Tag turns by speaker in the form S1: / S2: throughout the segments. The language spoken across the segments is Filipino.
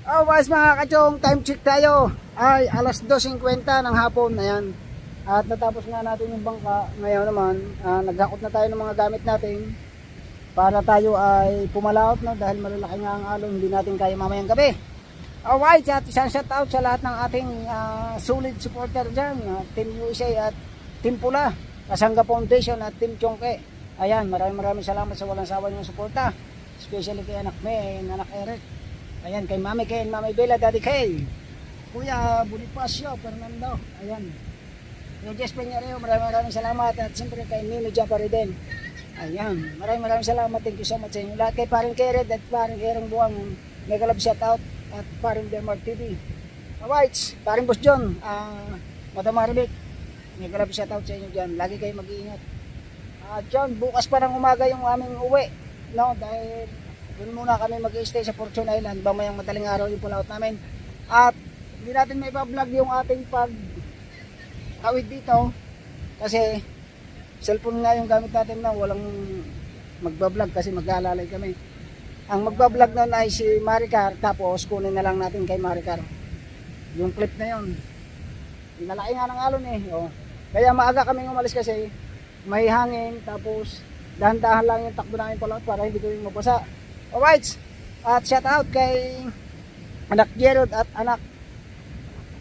S1: Oh, guys mga kachong, time check tayo. Ay alas 2:50 ng hapon. Ayan. At natapos nga natin yung bangka. Ngayon naman, naghakot na tayo ng mga gamit natin para tayo ay pumalaot, no? Dahil malalaki nga ang alon, hindi natin kaya mamayang gabi. Alright, at isang shout out sa lahat ng ating solid supporter dyan, Team USA at Team Pula, Kasangga Foundation at Team Chongke. Ayan, maraming salamat sa walang sawa niyong suporta. Especially kay anak May, anak Eric. Ayan, kay Mami Ken, Mami Bella, Daddy Kay, Kuya Bonifacio, Fernando. Ayan, yung Jess Peñareo, maraming salamat. At siyempre kay Nino Japari din. Ayan, maraming salamat. Thank you so much sa inyo lahat. Kay Paring Keret at Paring Kerong Buwang, mega love shout out. At Paring Denmark TV. Alright, Paring Boss John, Madam Maribik, mega love shout out sa inyo dyan. Lagi kayo mag-iingat. John, bukas pa ng umaga yung aming uwi, no? Dahil doon muna kami mag-stay sa Fortune Island. Bamayang madaling araw yung pulaot namin. At hindi natin may pa-vlog yung ating pag-awid dito kasi cellphone nga yung gamit natin na walang magbablog kasi mag-aalalay kami. Ang magbablog nun ay si Maricar, tapos kunin na lang natin kay Maricar yung clip na yun. Nalaki nga ng alon eh, oh. Kaya maaga kaming umalis kasi may hangin, tapos dahan-dahan lang yung takbo namin palaot para hindi kami mabasa. Alright, at shout out kay anak Gerald at anak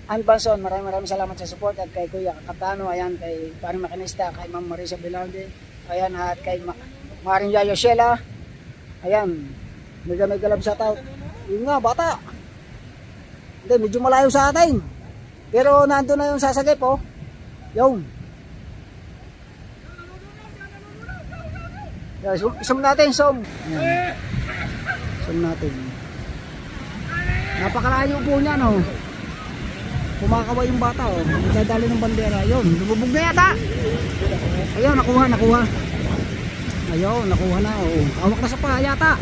S1: Anbanson, maraming salamat sa support. At kay Kuya Katano, ayan, kay Paring Makinista, kay Ma'am Marisa Bilarde, ayan, at kay Maring Yayo Shela, ayan, mega love shout out. Yun nga, bata, hindi, medyo malayo sa atin, pero nandun na yung sasagip, oh, yun. Yeah, zoom natin, zoom. Ayan. Zoom natin. Napakalayo po niya, no? Kumakaway yung bata, oh. Dadali ng bandera. Ayun, lumubog na yata. Ayun, nakuha. Ayun, nakuha na, oh. Hawak na sa pa yata.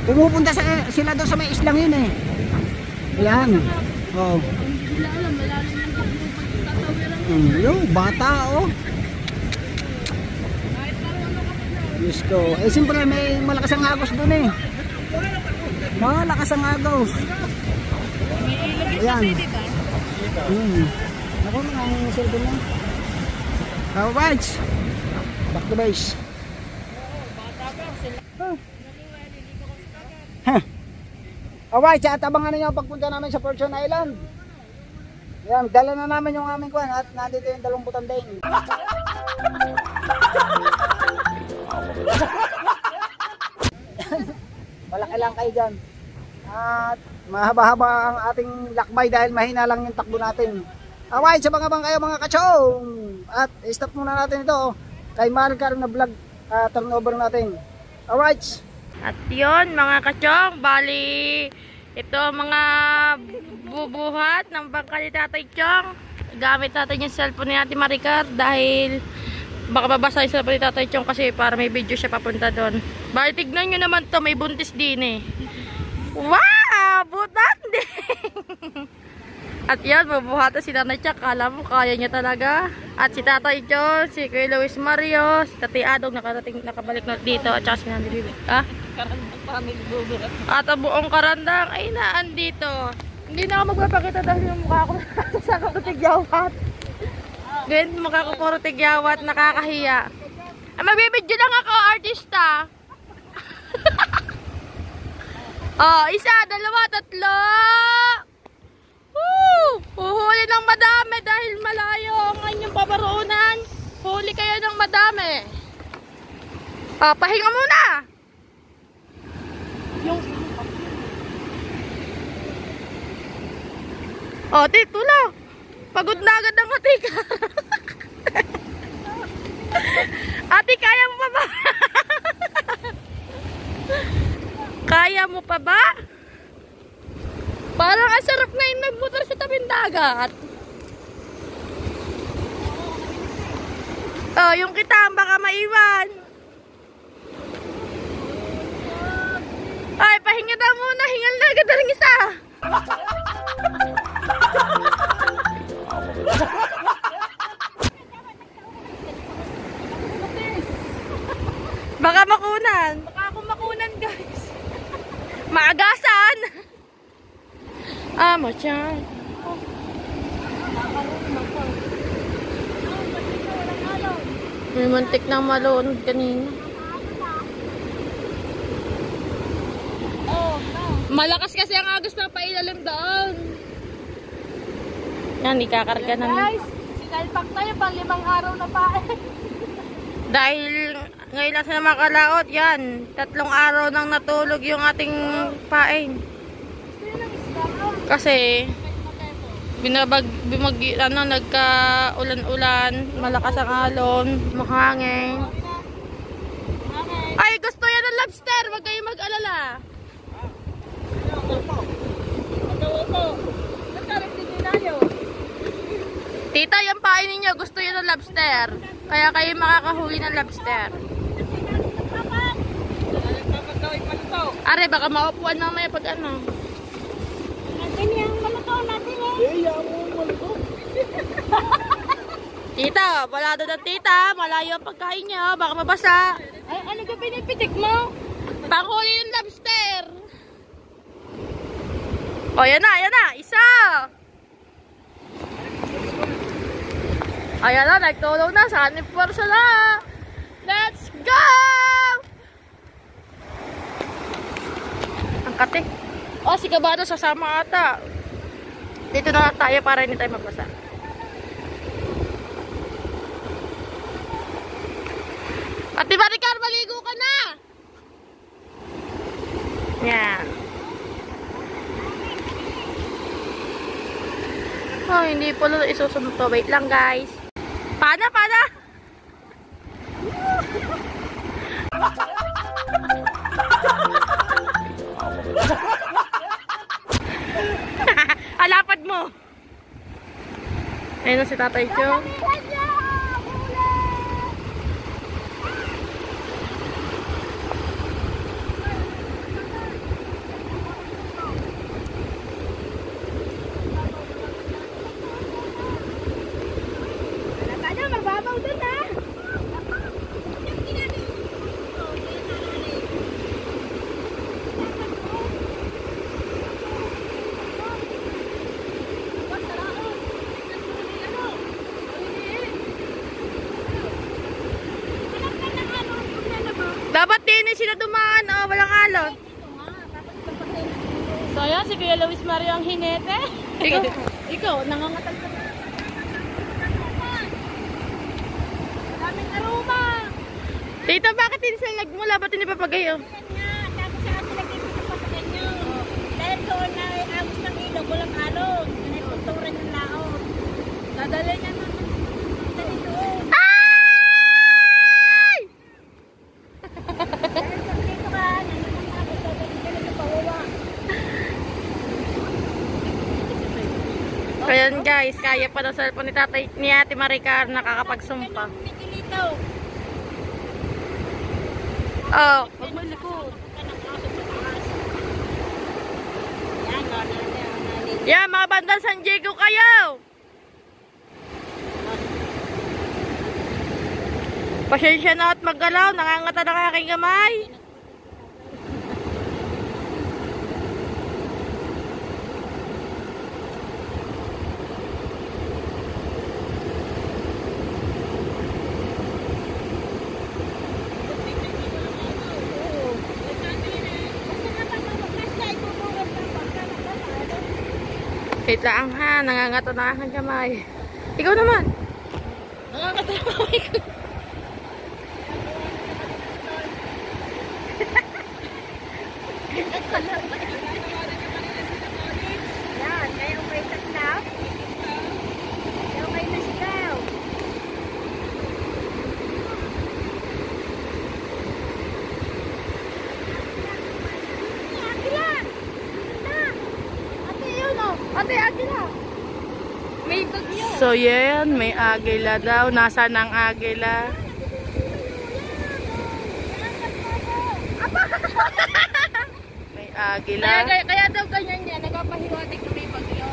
S1: Pumupunta sila doon sa may islang yun, eh. Ayan. Oh. Ayun, bata, oh. Diyos ko. Eh, siyempre may malakas ang agos doon, eh. Malakas ang agos. Ayan. Ako na ang cellphone mo. Alright. Back to base. Alright, at abangan ninyo ang pagpunta namin sa Fortune Island. Ayan, dala na namin yung aming kuwan at nandito yung dalawang butanding. Malaki lang kayo dyan. At mahaba-haba ang ating lakbay dahil mahina lang yung takbo natin. Alright, sabang-abang kayo mga kachong. At stop muna natin ito kay Maricar na vlog turnover natin. Alright.
S2: At yun mga kachong, bali ito mga bubuhat ng bangka ni Tatay Chong. Gamit natin yung cellphone ni Ate Maricar dahil baka babasa yung cellphone ni Tatay Chong kasi para may video siya papunta doon. Bali tignan nyo naman to, may buntis din eh. Wow! Butan din! At yan, mabuhata si Nanay Chak. Kala mo, kaya niya talaga. At si Tatay Chong, si Kuya Luis Mario, si Tatay Adog, nakabalik na dito. At saka si Nanay Bibi. Karandang family bubo. At ang buong karandang ay naandito. Hindi na ako magpapakita dahil yung mukha ko sa kapatigyawat. Ganyan, mukha ko puro tigyawat, nakakahiya. Ay, magbibidyo lang ako, artista. Oh, isa, dalawa, tatlo. Woo! Huhuli ng madami dahil malayo ang inyong pabaruunan. Huli kayo ng madami. Oh, pahinga muna. Yung... Oh, dito lang. Pagod na agad ang atika. Ate, kaya mo pa ba? Kaya mo pa ba? Parang ang sarap ngayon magmotor sa tabing dagat. Oh, yung kita baka maiwan. Ay, pahinga daw muna. Hingal na agad ang isa. Baka makunan. Baka ako makunan, guys. Maagasan. yan! Ah, machan. May muntik nang malunod kanina. Malakas kasi ang agos na pailalim doon. Yan, ikakarga na.
S3: Guys, sinalpak tayo pang 5 araw na pa.
S2: Dahil ngayon lang sila makalaot, yan. 3 araw nang natulog yung ating pain. Kasi nagka-ulan-ulan, malakas ang alon, mahangin. Ay, gusto yan ng lobster, wag kayo mag-alala. Tita, yung pain ninyo, gusto yan ng lobster. Kaya kayo makakahuli ng lobster. Are, baka maupuan mamaya pag ano.
S3: Natin yung malakaw natin eh.
S2: Tita, wala doon ang tita. Malayo ang pagkain niya. Baka mabasa.
S3: Ay, ano ka pinipitik mo?
S2: Panghuli yung lobster. O, yan na, yan na. Isa. Ayan na, nagtulong na. Saan yung pwersa na? Let's go! Ang kate. O, si Kabado sasama ata. Dito na tayo para hindi tayo mabasa. Ate Maricar, maligo ka na! Yan. Oh, hindi po lang isusunod to. Wait lang, guys. Pana, pana! Alapad mo! Ayun na si Tatay Chong. Dapat din sila dumaan, oh, walang alon.
S3: So ayan, si Kuya Luis Mario ang hinete.
S2: Ikaw, nangangatal ka.
S3: Daming aroma.
S2: Tita, bakit din sila nagmula? Ba't hindi papagayo?
S3: Tapos saka sila pinapapatagan nyo. Dahil doon na agos ng ilog, walang alon. Pinagpunturan ng laot. Dadala niya na dito.
S2: Ay!
S3: Dahil pag dito ka, nananang agos, dadalhin ka na pawawa.
S2: Ayan guys, kaya pa ng cellphone ni Ate Maricar nakakapagsumpa.
S3: Kumikilitaw.
S2: Oh,
S3: Huwag mo likod. Yan, nanay.
S2: yeah, mga bandang San Diego kayo! Pasensya na at maggalaw, nangangata ng aking kamay. Wait lang ha, nangangata na aking kamay. Ikaw naman. Nangangata na kamay ko.
S3: Yan, kaya may tatlap. Kaya may nasigaw. Agila! Ate, yun o. Ate, agila. May bagyo.
S2: So yan, may agila daw. Nasaan ang agila? May agila.
S3: Kaya daw ganyan yan, nagpapahiwatig na may bagyo.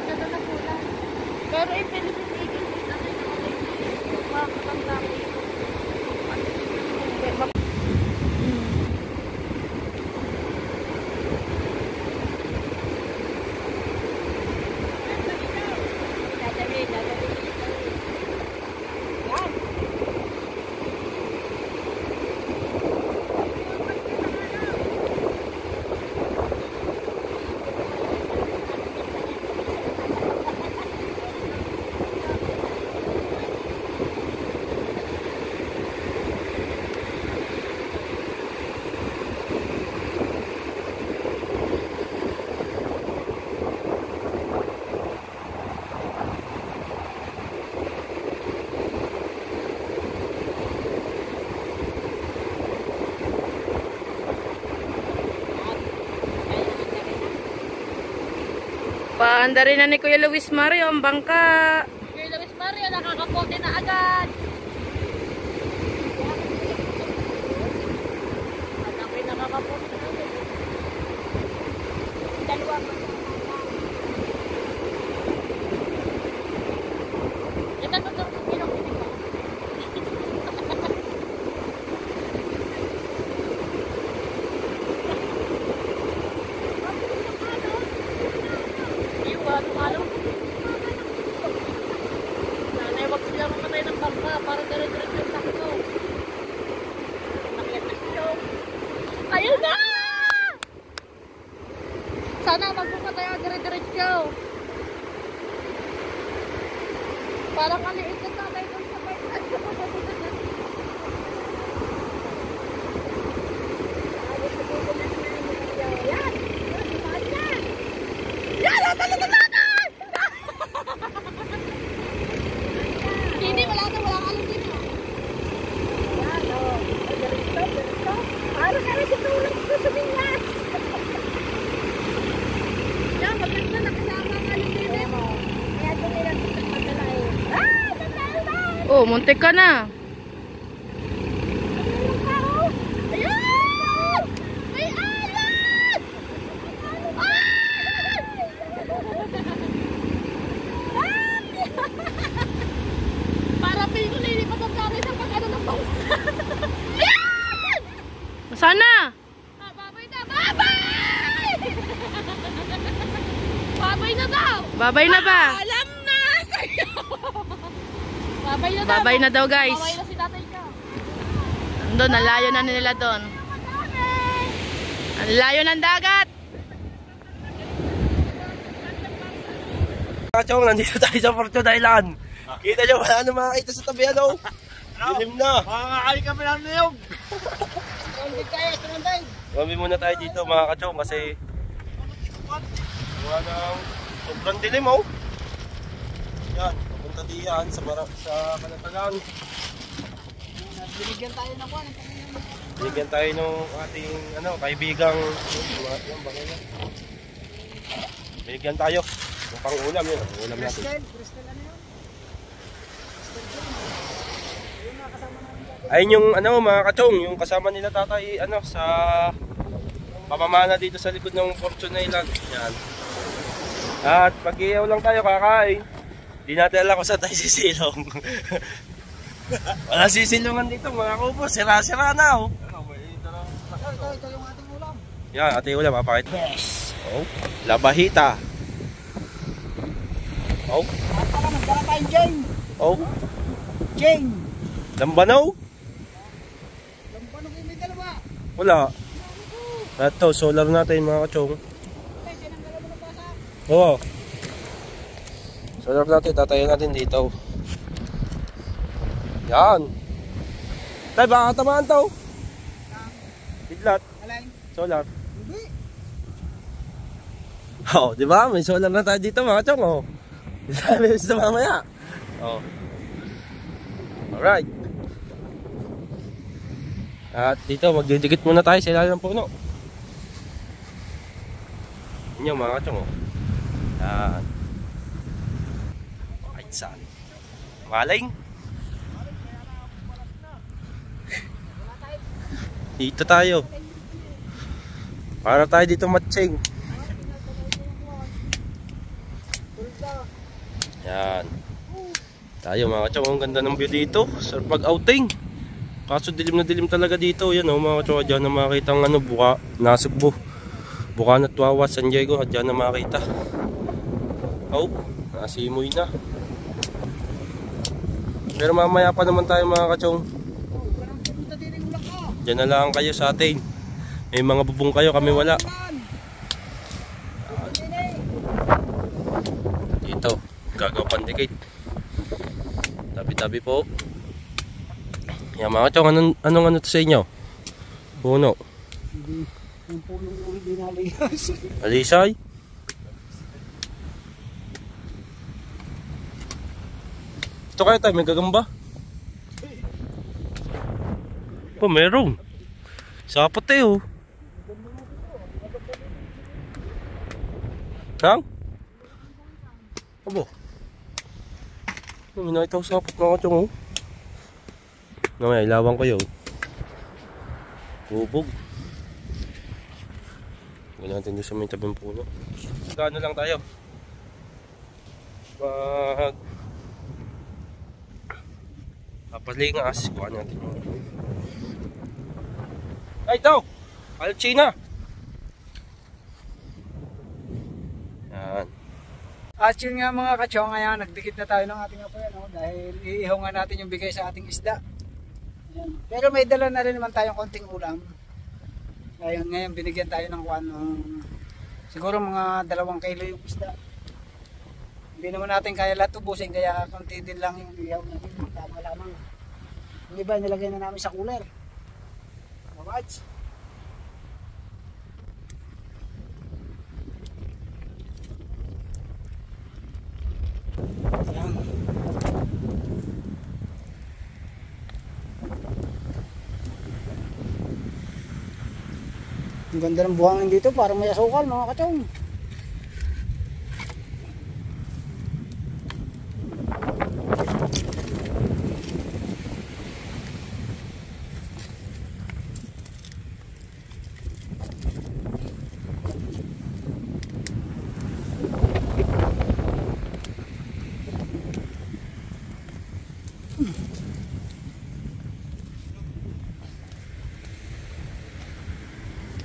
S3: Ganda na pula. Pero yung Philippine Eagle, makakatanda ko.
S2: Paanda rin na ni Kuya Luis Mario ang bangka.
S3: Kuya Luis Mario, nakakapote na agad. At ako'y nakakapote na agad. Dalawa pa. Ito totoo ng ilong ko. Nanay, wag sila mamatay ng bangka para dire-diretso yung takbo. Nakiyat na sila. Ayun na! Sana magbuka tayo dire-diretso. Parang kaliit na tatay doon sa baitan. Yan! Yan! Natalo na natin! Hindi, wala na. Walang alam dito. Yan, o. Ganito. Parang kami si tulong ko sa binyas. Yan, maganda nakasama nga yung nilip. Kaya ito nila dito magdala eh. Ah! Tatalo na!
S2: Oh, muntik ka na.
S3: Ayan! May alat! Para pigo lilipat ang kami sa pag-ano ng bangsa.
S2: Sana?
S3: Babay na! Babay! Babay na daw!
S2: Babay na ba?
S3: Alam na sa'yo! Babay na daw!
S2: Babay na daw, guys.
S3: Babay na si tatay ka.
S2: Doon, nalayo na nila doon. Ang layo ng dagat.
S4: Mga chong, nandito tayo sa Fortune Island. Kita nyo, wala na makakita sa tabi, ano? Dilim na.
S1: Makakakali kami ng niyog.
S4: Gawin muna tayo dito mga kachong kasi wala nang sobrang dilim, oh. Yan, pupunta diyan sa Kalatagan.
S1: Binigyan tayo ng kwan.
S4: Binigyan tayo ng ating kaibigang binigyan tayo ng pang-ulam yun. Ang ulam natin.
S1: Crystal ano yun?
S4: Ayun yung mga kachong, yung kasama nila tatay sa pamamana dito sa likod ng Fortune Island. Yan. At pag-iyaw lang tayo kakain. Di natin alam kung saan tayo sisilong. Wala sisilungan dito mga kupo, sira-sira na, oh.
S1: Ito yung ating ulam.
S4: Yan, ating ulam, papakita. Oh, labahita. Oh.
S1: At pala, magdala tayong Jane.
S4: Oh,
S1: Jane.
S4: lambanaw.
S1: Lampanong may dalawa.
S4: Wala. Ito, solar natin mga kachong. Oo. Solar natin, tatayin natin dito. Yan. Tay, baka tamaan to. Bidlat.
S1: Alay.
S4: Solar.
S1: Hindi.
S4: Oh, di ba? May solar na tayo dito mga kachong, oh. Sabi sa mamaya. Oh. Alright. At dito, magdidikit muna tayo sa ilalim ng puno. Yan mga kachong, oh. Yan. Kahit saan. Maling. Dito tayo. Para tayo dito matching. Yan. Tayo mga kachong, ang ganda ng view dito sa pag-outing. Kaso dilim na dilim talaga dito. Yan mga kachong, dyan na makita ang buka, Nasugbo, Bukana at Wawa, San Diego. At dyan na makita. Oh, nasimoy na. Pero mamaya pa naman tayo mga kachong. Diyan na lang kayo sa atin. May mga bubong kayo, kami wala. Dito, gagaw pandikit. Tabi-tabi po. Yan mga kachong, anong to sa inyo? Puno.
S1: Yung punong ko hindi naligas.
S4: Alisay? Ito kayo tayo, may gagamba? Pa, meron. Sapat eh, oh. Abo. May nakita ko sa kapot mga kachong, oh. Mamaya, ilawan ko yun. Bubog. Huwag natin doon sa may tabing puno. Gano lang tayo. Pag papalingas, kuha natin yun. Ay, ito! Alchina! Yan.
S1: At yun nga mga kachong, ngayon nagdikit na tayo ng ating apoy, no? Dahil iihaw nga natin yung bigay sa ating isda. Ayan. Pero may dala na rin naman tayong konting ulam. Ngayon binigyan tayo ng siguro mga 2 kilo yung isda. Hindi naman natin kaya lahat ubusin, kaya konti din lang yung ihaw natin. Tama lamang. Yung iba nilagay na namin sa cooler. Alright. Ayan. Ang ganda ng buhangin dito, parang may asukal mga kachong.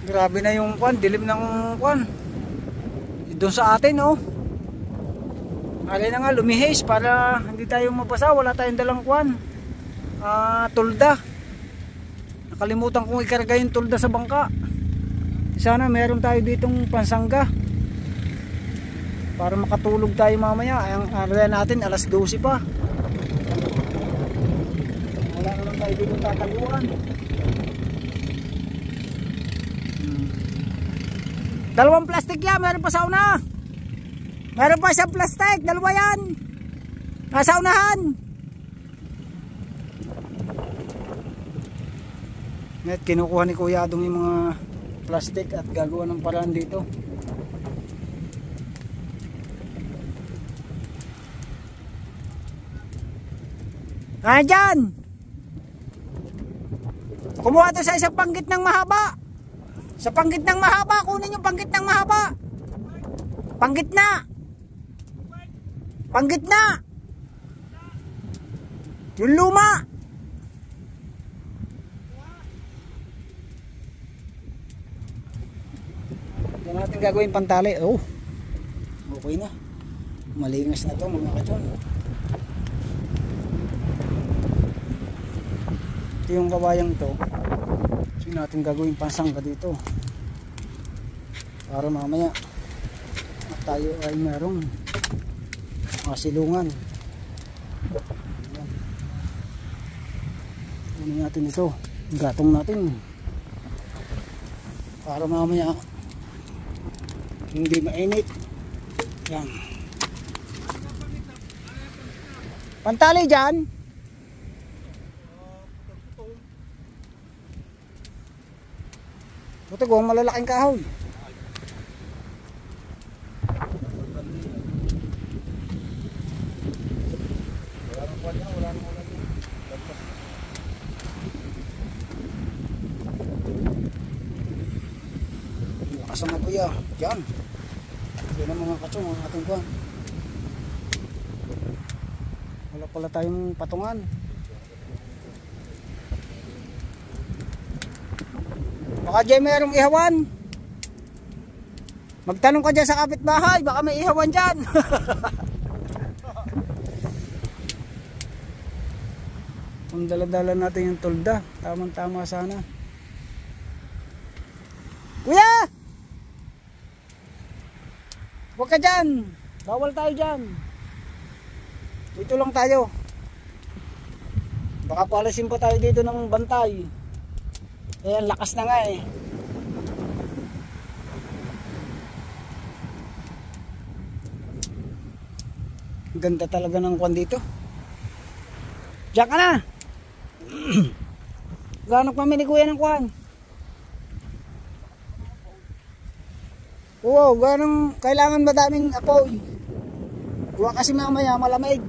S1: Grabe na yung dilim ng doon sa atin, oh. Alay na nga lumihis para hindi tayo mabasa, wala tayong dalang tulda. Nakalimutan kong ikarga yung tulda sa bangka. Sana meron tayo ditong pansangga para makatulog tayo mamaya. Ang area natin alas 12 pa. Wala naman tayo ditong tataguan. Dalawang plastic yan, meron pa sa una. Meron pa isang plastic, 2 yan. Nasa unahan. Ngayon, kinukuha ni Kuya Adong yung mga plastic at gagawa ng paraan dito. Kaya dyan. Kumuha ito sa isang panggit ng mahaba. Sa panggit ng mahaba, kunin yung panggit ng mahaba. Panggit na. Panggit na. Yung luma. Yan natin gagawin pantali. Oh, okay na. Malingas na to mga kachon. Ito yung kabayang to. Natin gagawin pansangga dito para mamaya tayo ay merong silungan. Ano natin ito, gatong natin para mamaya hindi mainit. Yan, pantali dyan. Ito kung malalaking kahoy. Lakas ang apoy, dyan. Yan ang mga kachong ang ating kuhan. Wala pala tayong patungan. Baka dyan mayroong ihawan. Magtanong ka dyan sa kapitbahay, baka may ihawan dyan. Kung dala-dala natin yung tulda, tamang-tama sana. Kuya! Huwag ka dyan. Bawal tayo dyan. Dito lang tayo. Baka palasin pa tayo dito ng bantay. Eh, lakas na nga eh. Ganda talaga ng kwan dito. Diyan ka na. Gano'n kami ni Kuya ng kwan. Oo, gano'ng kailangan madaming apoy. Huwag kasi mamaya malamig.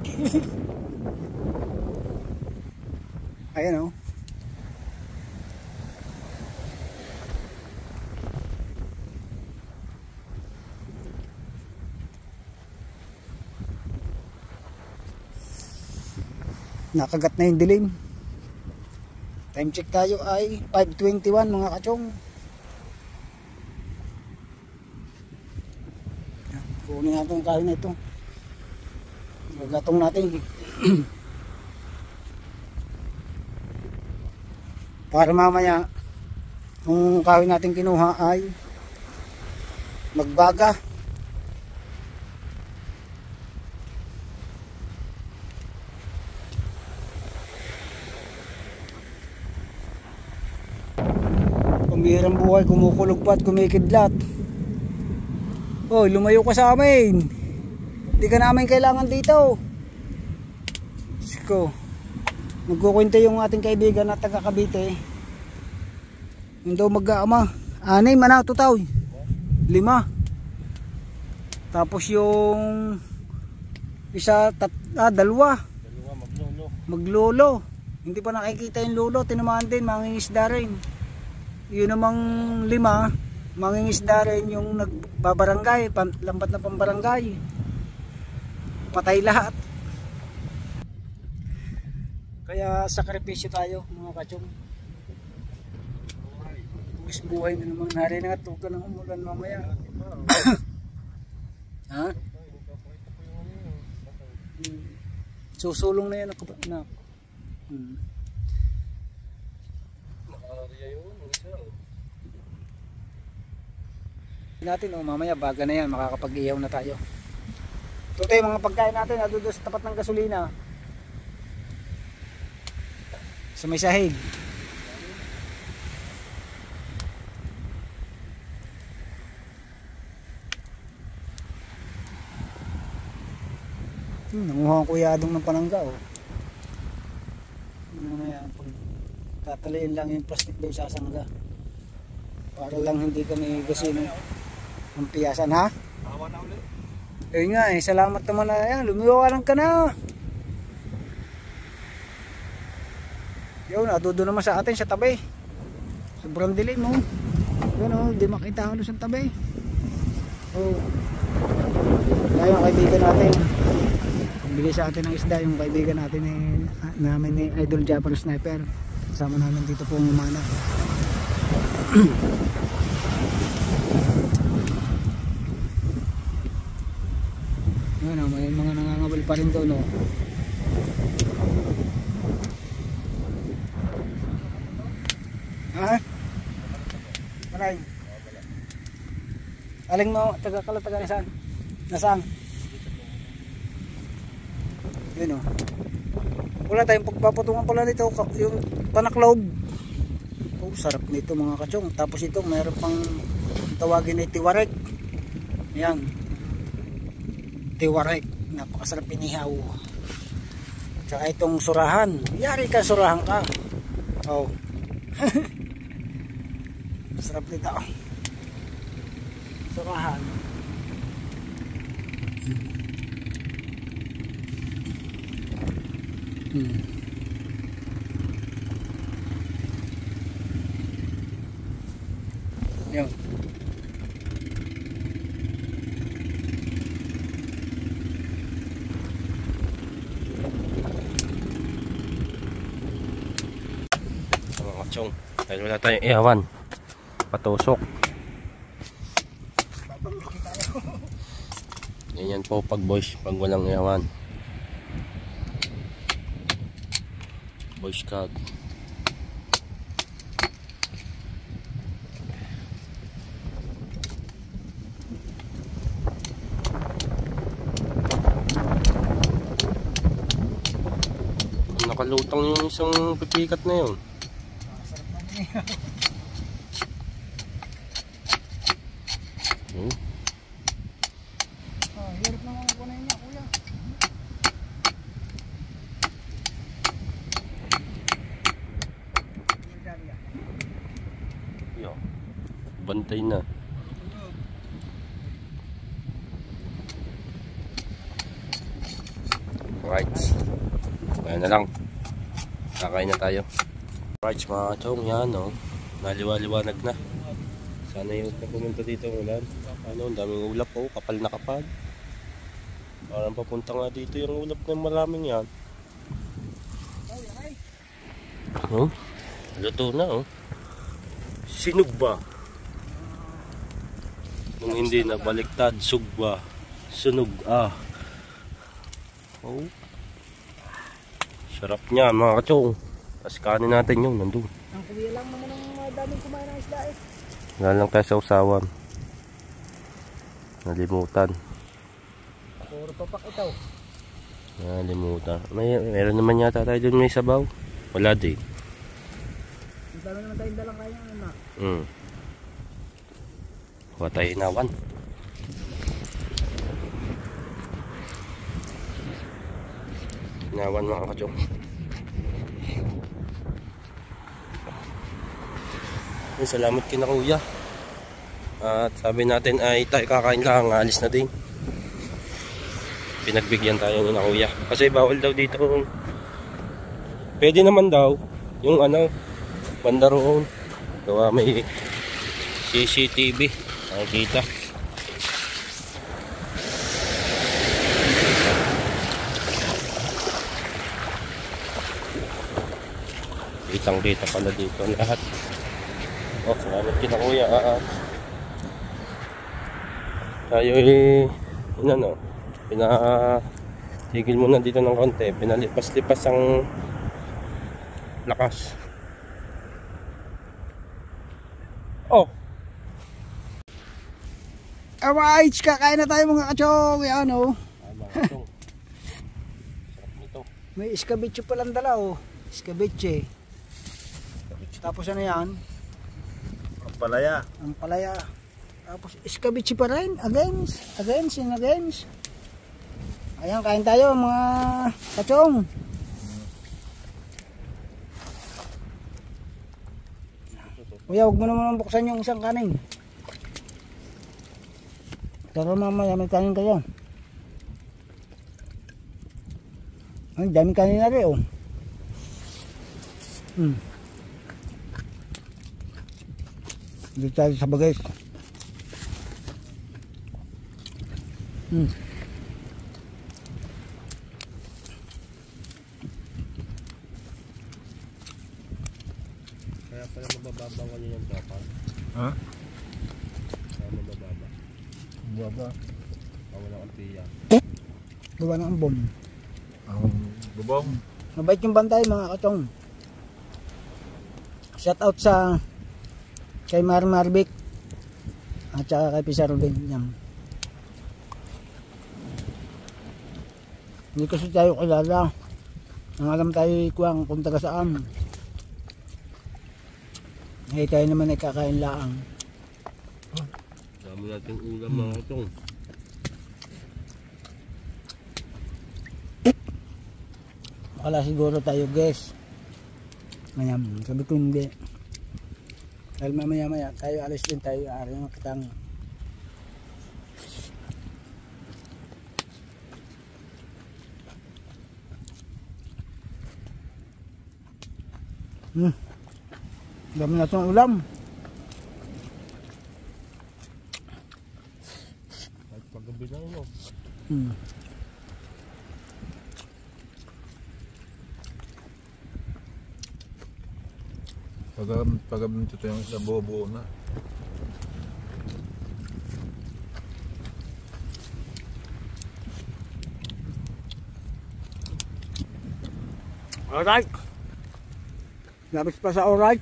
S1: Ayan o. Nakagat na yung dilim. Time check tayo ay 5:21 mga kachong. Kunin natin yung kahoy na ito. Gagatong natin. Para mamaya yung kahoy natin kinuha ay magbaga. Pambihirang buhay, kumukulog pa at kumikidlat. Oh, lumayo ka sa amin. Hindi ka namin kailangan dito. Siko. Magkukwento yung ating kaibigan na taga Cavite. Yung daw mag-aama. 6 mana tutaw. 5. Tapos yung isa, 2. Maglolo. Hindi pa nakikita yung lolo. Tinamaan din, mangingisda rin. Yun namang 5, mangingisda rin yung nagbabarangay, lambat na pambarangay. Patay lahat. Kaya sakripisyo tayo mga kachong. Buwis buhay na naman. Hari na nga tuka ng umulan mamaya. Ha? Susulong na yan ako na. Natin mamaya baga na yan, makakapag-ihaw na tayo. Ito tayo mga pagkain natin nadudo sa tapat ng gasolina sa may sahig. Nanguha ko yadong ng panangga oh. Mamaya pag tataliin lang yung plastic daw sa sangga para lang hindi kami gasino ang piyasan ha. Ayun nga eh, salamat naman na yan, lumiwanan ka na. Yun, natudo naman sa atin sa tabi. Sobrang dilim mo. Yun o, hindi makita halos ang tabi. Oh. Kaya yung kaibigan natin, bigay sa atin ng isda yung kaibigan natin namin ni Idol Japan Sniper. Kasama namin dito po umana. Ano, may mga nangangabal pa rin doon, no? Ha? Maray? Aling mo, taga nasaan? Nasaan? Yun, no? Wala tayong pagpapatungan pala nito, yung panaklaw. Oh, sarap nito mga kachong. Tapos ito, mayroon pang tawagin na tiwarek. Yan. Tiwarek. Napakasarap inihaw. Tsaka itong surahan. Yari ka, surahan ka. Oh. Sarap nito. Surahan. Yan.
S4: Mga kachong, dahil wala tayong ihawan, patusok. Ganyan po pag boys, pag walang ihawan. Boy Scout. Nakalutang yung isang pipikat na yun.
S1: Hirap naman ko na niya, kuya.
S4: Yo, bantay na. Right. Kaya na lang. Kakain na tayo. Right mga kachong, yan o. Naliwa-liwanag na. Sana yung na pumunta dito ulan. Ano, ang daming ulap po, kapal na kapal. Parang papunta nga dito yung ulap na maraming yan. Oh, luto na oh. Sinugba. Nung hindi na baliktad, sugba. Sunog ah. Oh. Sarap niya mga kachong. Tapos kanin natin yun, nandun.
S1: Ang kuya lang naman ang daming kumain ng isda eh.
S4: Wala lang tayo sa usawan. Nalimutan.
S1: Puro papak ito.
S4: Nalimutan. Meron naman yata tayo dun may sabaw. Wala din.
S1: Ang dami naman tayong dalang kaya nga.
S4: Kuha tayo hinawan. Hinawan mga kachong. Salamat kina kuya. At sabi natin ay tayo kakain lang, alis na din. Pinagbigyan tayo ni kuya. Kasi bawal daw dito. Pwede naman daw yung ano, banda roon. Gawa may CCTV. Nakikita. Kitang-kita pala dito lahat. Oh, salamat kita kuya. Tayo pinatigil muna dito ng konti. Pinalipas-lipas ang lakas. Oh!
S1: Alright, kakain na tayo mga kachong. Yan o.
S4: Mga kachong. Sarap nito.
S1: May iskabitso palang dala o. Iskabitse. Tapos ano yan?
S4: Palaya.
S1: Ang palaya. Tapos iskabitsi pa rin. Against and against. Ayan, kain tayo mga kachong. Kuya, huwag mo naman buksan yung isang kanin. Pero mamaya may kanin kayo. Ang daming kanin na rin oh. Dito tayo sa bagay.
S4: Kaya pala mabababa ko niya yung dapat.
S1: Ha?
S4: Kaya mabababa.
S1: Buwaba.
S4: Wala kang tiya.
S1: Gawa ng ambon.
S4: Bubong.
S1: Mabait yung bantay mga katong. Shout out sa kay Marvic at saka kay Pizarro din yan. Hindi kasi tayo kilala. Ang alam tayo kuwang kung taga saan. Ngayon tayo naman ay kakain laang.
S4: Dami natin ulam mga itong.
S1: Wala siguro tayo guys. Ngayon, sabi ko hindi. Dahil mamaya tayo alis din tayo ari ng kitang. Dami na itong ulam.
S4: At paggabi lang mo.
S5: Paggabi nito yung isda buo-buo na.
S1: Alright. Labis pa sa alright.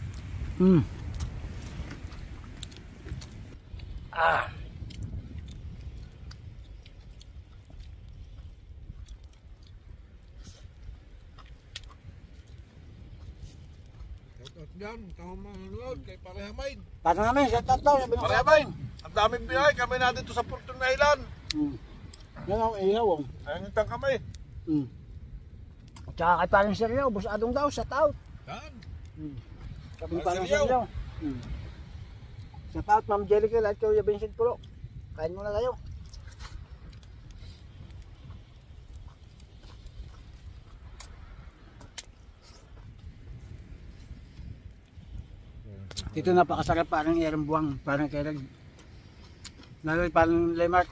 S5: Yan, kamo manonood kay Parehamain.
S1: Para namin, sa tatlo.
S5: Parehamain! Ang daming biyahe, kami na dito sa Fortune Island.
S1: Yan ang ihaw.
S5: Ayun yung kami.
S1: Tsaka kay parang Seryo, busadong daw, shout out.
S5: Yan.
S1: Sabi parang Seryo. Shout out, Ma'am Jerica, at Kuya Vincent Pulo. Kain muna kayo. Dito napakasarap parang buwang, parang kerag. Nalay parang Lemark.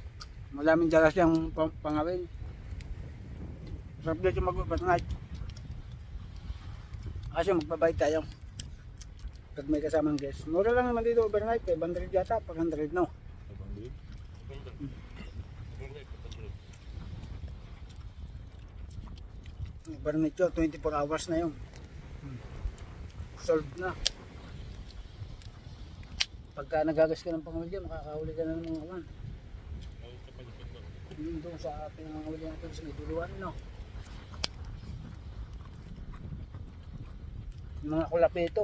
S1: Malaming dalas yung pangawin. Sarap dito mag-overnight. Kasi magbabayad tayo. Pag may kasamang guest. Mura lang naman dito overnight. 500 yata, 500 no. Overnight yun, 24 hours na yun. Solved na. Pagka nagagas ka ng pangawil, makakahuli ka na ng mga kawan. Doon sa pinangawili natin sa Liduluan, no? Yung mga kulapito.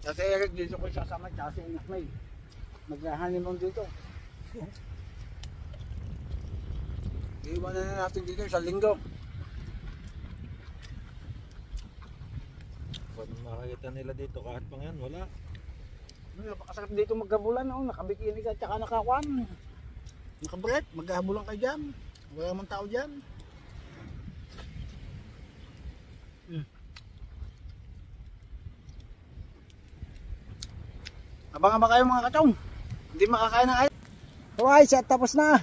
S1: Kasi Eric, dito ko sasama kasi anak may mag-honeymoon dito. Iwanan na natin dito sa linggo.
S5: Pag makakita nila dito kahit pang yan, wala.
S1: Napakasarap dito magkabulan, no? Nakabikini ka tsaka nakakuan. Nakabret, maghabulan kayo dyan. Wala mang tao dyan. Abang-abang kayo mga katong. Hindi makakain ng ayos. So guys, tapos na.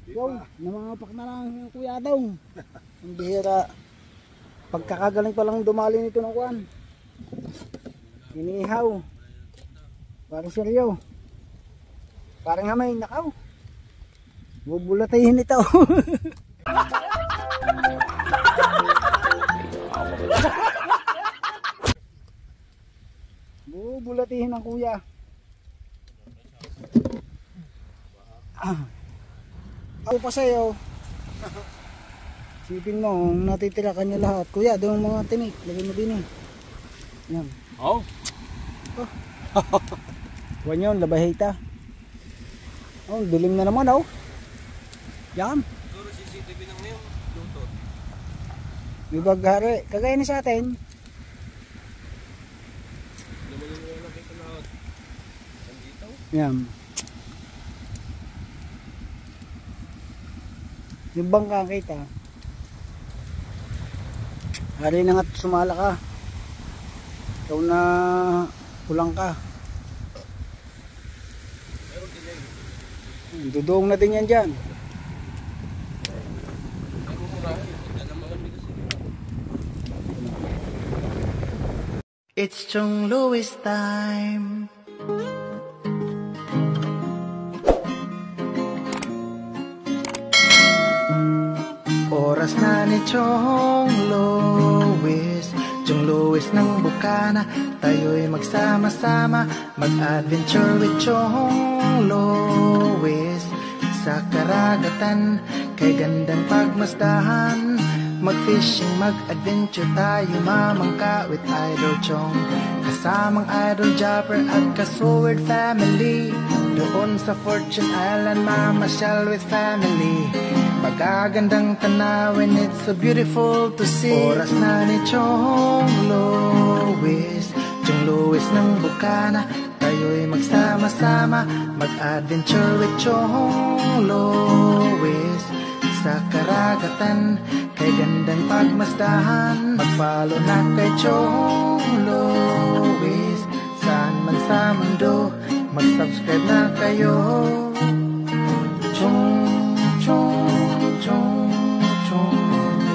S1: Yo, namangapak na lang kuya daw. Ang bihira. Pagkakagaling pa lang dumali nito ng kuan. Inihaw. Parang seryo. Parang hamay, nakaw. Bubulatayin ito. Bubulatihin ng kuya. Ako pa sa'yo. Sipin mo, natitira ka niya lahat. Kuya, doon mga tinik. Lagay mo din eh. Yan.
S5: Oh.
S1: Huwag yun, labahita. Oh, dilim na naman oh. Yan.
S4: Siguro CCTV lang ngayon. Luto.
S1: May baghari. Kagaya na sa atin.
S4: Naman yung mga nakita lahat. Nandito.
S1: Yan. Yung bangka kita. Hari na nga't sumala ka. Ikaw na kulang ka. Dudong na din yan dyan.
S6: It's Chong Louis time. Oras na ni Chong Louis, Chong Louis ng Bukana. Tayo'y magsama-sama, mag-adventure with Chong Louis. Sa karagatan, kay gandang pagmasdahan, mag-fishing, mag-adventure tayo, mamangka with Idol Chong. Kasamang Idol Jopper at Kasword family. Doon sa Fortune Island, mamasyal with family. Magagandang tanawin, it's so beautiful to see. Oras na ni Chong Louis, Chong Louis ng Bukana. Tayo'y magsama-sama, mag-adventure with Chong Louis. Sa karagatan, kay gandang pagmasdahan, mag-follow na kay Chong Louis. Saan man sa mundo, mag-subscribe na kayo. Chong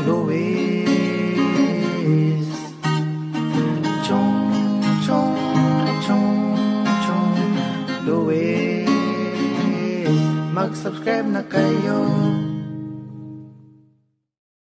S6: Louis. Chong Louis. Mag-subscribe na kayo.